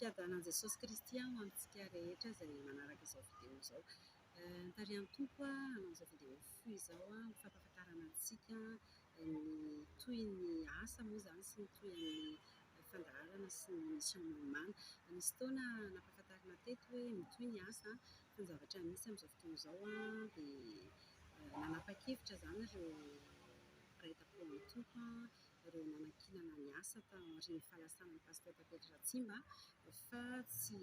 fiadanan'i Jesosy Kristy ho antsika rehetra izay manaraka izao video izao. Tarihan'ny tompo hanao izao video fohy izao ho fampahafantarana antsika ny toy ny asa moa izany sy ny toy ny fandaharana sy ny mission nomana. Nisy fotoana nampahafantarina teto hoe mitohy ny asa fa ny zavatra misy amin'izao fotoana izao dia nanapa-kevitra izany ireo mpaitako amin'ny tompo ireo nanankinana ny asa tao aorian'ny fahalasana pasteur Petra Ratsimba fa tsy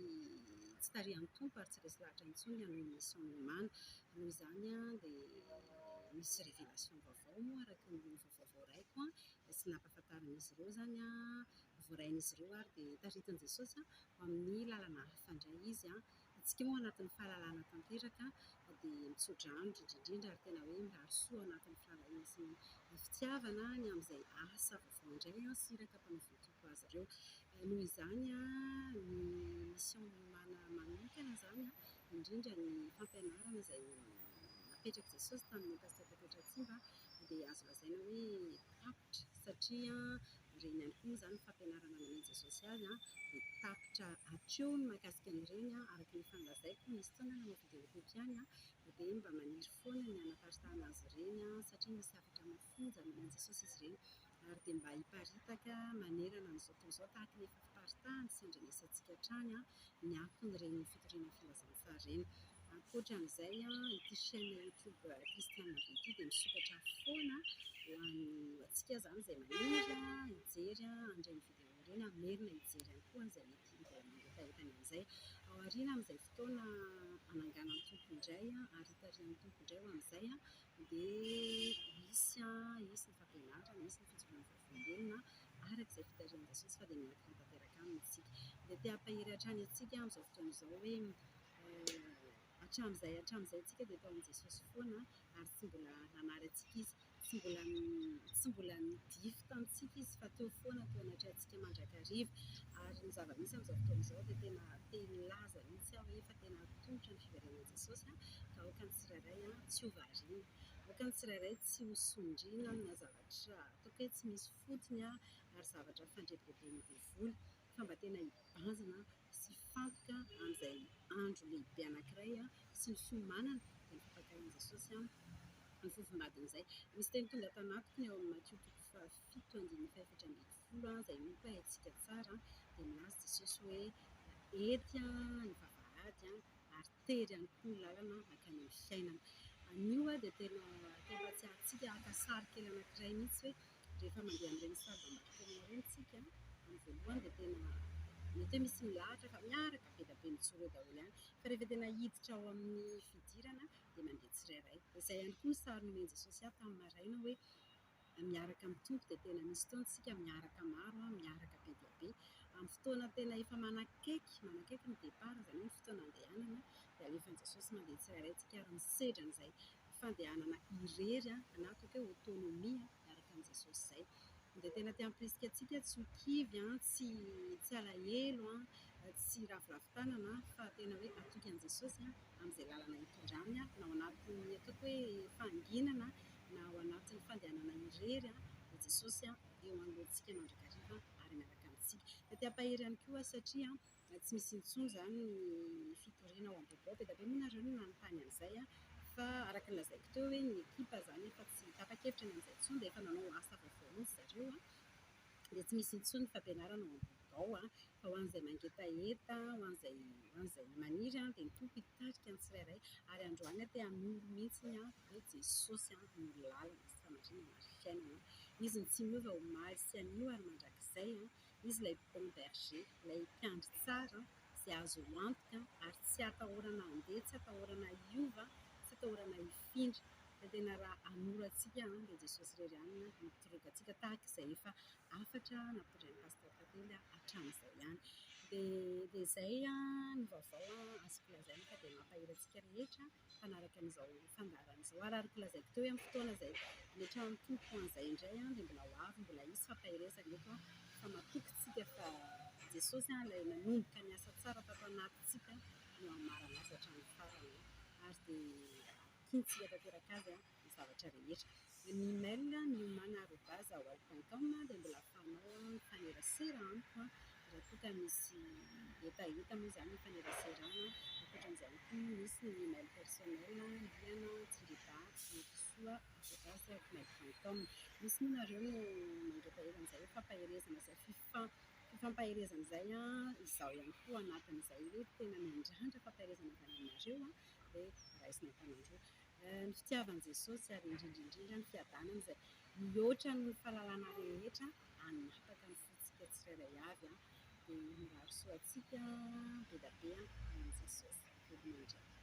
tarihan'ny tompo ary tsy resy lahatra intsony hanao mission nomana. Noho izany dia misy révélation vaovao moa araka ny vaovao raiko sy nampahafantaran'izy ireo izany voarain'izy ireo ary dia taritin'i Jesosy ho amin'ny lalana hafa indray izy. Isika moa anatin'ny fahalalana tanteraka dia mitsotra andro indrindra ary tena hoe mirary soa anatin'ny fahalalana sy ny fitiavana ny amin'izay asa vaovao indray sy iraka mpanao tompo azy ireo. Noho izany ny mission nomana manokana izany indrindra ny fampianarana izay napetraka Jesosy tamin'ny pasteur Petra Ratsimba dia azo lazaina hoe tapitra satria ireny ihany koa moa izany fampianarana namen'i Jesosy azy dia tapitra hatreo ny mahakasika an'ireny araka ny fanlazaiko. Misy fotoana nanao video clip ihany dia mba maniry foana ny hanaparitahana azy ireny satria misy hafatra mafonja namen'i Jesosy izy ireny ary dia mba hiparitaka manerana an'izao tontolo izao tahaka ny efa fiparitahany sy andrenesantsika hatrany ny akon'ireny fitoriana filazantsara ireny. Ankoatran'izay ity chaîne YouTube Christiane ity dia misokatra foana ho antsika izany izay maniry hijery andreny video ireny merina hijery ihany koa izay mety mbola mangetahetany amin'izay. Ao aoriana amin'izay fotoana hananganan'ny tompo indray ary hitarihan'ny tompo indray ho amin'izay dia misy ny fampianarana, misy ny fijoroana vaovao-belona arak'izay fitarihan'i Jesosy fa dia mianatra tanteraka aminy isika. Dia te-hampahery hatrany antsika amin'izao fotoana izao hoe hatramin'izay antsika dia ataon'i Jesosy foana ary tsy mbola nanary antsika izy, tsy mbola nidify tamintsika izy fa teo foana teo anatrehantsika mandrakariva. Ary ny zava-misy amin'izao fotoana izao dia tena te hilaza mihitsy hoe efa tena tongotra ny fiverenan'i Jesosy ka aoka ny tsirairay tsy ho variana, aoka ny tsirairay tsy ho sondriana na zavatra ataoko hoe tsy misy fotony ary zavatra fandrebirebeny devoly fa mba tena hibanjina sy hifantoka amin'izay andro lehibe anankiray sy ny fiomanana dia ny fampakaran'i Jesosy ny fofombadin'izay. Misy teny tonga tanatiko ny ao amin'ny Matthieu 7:7-10 izay miompy haintsika tsara dia milaza Jesosy hoe ety ny vavahady ary tery ihany koa ny lalana mankany amin'ny fiainana. Anio dia tena te-hampatsiahy haka sary kely anankiray mihitsy hoe rehefa mandeha amin'ireny sariam-bato ireny tsika amin'ny voalohany dia tena mety hoe misy milahatra fa miaraka be dia be mijoro eo daholo ihany fa rehefa tena hiditra ao amin'ny fidirana dia mandeha tsirairay. Izay ihany koa ny sary nomen'i Jesosy tamin'ny maraina hoe miaraka amin'ny tompo dia tena misy fotoana isika miaraka maro miaraka be dia be. Amin'ny fotoana tena efa manakaiky ny départ izany hoe ny fotoana andehanana dia alefan'i Jesosy mandeha tsirairay tsika ary misedra an'izay fandehanana irery na ataoko hoe autonomie miaraka amin'i Jesosy izay. Dia tena te hampirisika antsika tsy ho kivy tsy alahelo tsy raviravin-tanana fa tena hoe atoky an'i Jesosy amin'izay lalana hitondrany na ao anatin'ny ataoko hoe fanginana na ao anatin'ny fandehanana irery dia Jesosy eo anoloantsika mandrakariva ary miaraka amintsika. Dia te-hampahery ihany koa satria tsy misy intsony izany ny fitoriana ao am-baovao be dia be moa nareo no nanontany an'izay fa araka ny lazaiko teo hoe ny ekipa izany efa tsy tapa-kevitra ny amin'izay intsony dia efa nanao asa vaovao mihitsy zareo dia tsy misy intsony ny fampianarana ao am-baovao fa ho an'izay mangetaheta, ho an'izay maniry dia ny tompo hitarika ny tsirairay ary androany te hanoro mihitsy hoe Jesosy no lalana sy famarinana ary fiainana. Izy ny tsy miova omaly sy anio ary mandrakizay izy ilay bon berger, ilay mpiandry tsara izay azo antoka ary tsy atahorana handeha, tsy atahorana hiova, tsy atahorana hifindra. Dia tena raha hanorantsika dia Jesosy irery ihany mitoroka antsika tahaka izay efa afatra nampitondrain'i pasteur Kapely hatramin'izay ihany. Dia izay ny vaovao azoko lazaina fa dia mampahery antsika rehetra fanaraka an'izao fandaharana izao. Arahako lazaiko teo hoe amin'ny fotoana izay metrahan'ny tompo an'izay indray dia mbola ho avy, mbola hisy fampaheresana eto fa matoky isika fa Jesosy ilay nanomboka ny asa tsara tato anatintsika no hamarana azy hatramin'ny farany ary dia tiantsika tanteraka azy ny zavatra rehetra. Ny email niomana@awal.com dia mbola ahafahanao mifanerasera amiko raha toa ka misy hetaheta moa izany mifanerasera ankoatran'izay koa misy ny email personnel liana tiret-by @hotmail.com. Misy moa nareo no mandrepahera an'izay hoe fampaherezana izay fifampaherezana izay izaho ihany koa anatin'izay hoe tena miandrandra fampaherezana avy any aminareo dia raisina tanandroa. Ny fitiavan'i Jesosy ary indrindrindrindra ny fiadanany izay mihoatra ny fahalalana rehetra hanapaka ny fontsika tsirairay avy dia mirary soa antsika be dia be amin'i Jesosy. Velon'Andriana.